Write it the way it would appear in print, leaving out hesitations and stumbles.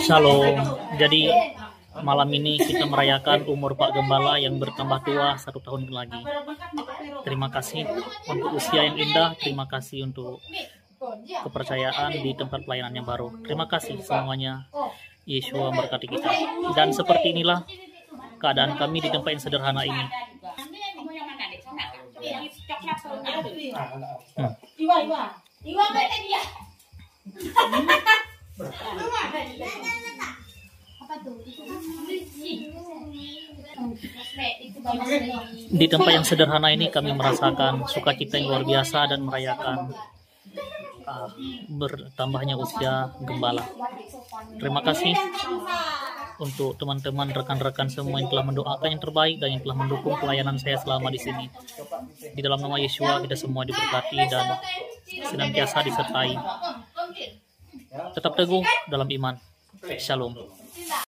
Shalom. Jadi malam ini kita merayakan umur Pak Gembala yang bertambah tua 1 tahun lagi. Terima kasih untuk usia yang indah. Terima kasih untuk kepercayaan di tempat pelayanan yang baru. Terima kasih semuanya. Yesus memberkati kita. Dan seperti inilah keadaan kami di tempat yang sederhana ini. Di tempat yang sederhana ini kami merasakan sukacita yang luar biasa dan merayakan bertambahnya usia Gembala. Terima kasih untuk teman-teman, rekan-rekan semua yang telah mendoakan yang terbaik dan yang telah mendukung pelayanan saya selama di sini. Di dalam nama Yesus kita semua diberkati dan senantiasa disertai. Tetap teguh dalam iman. Shalom.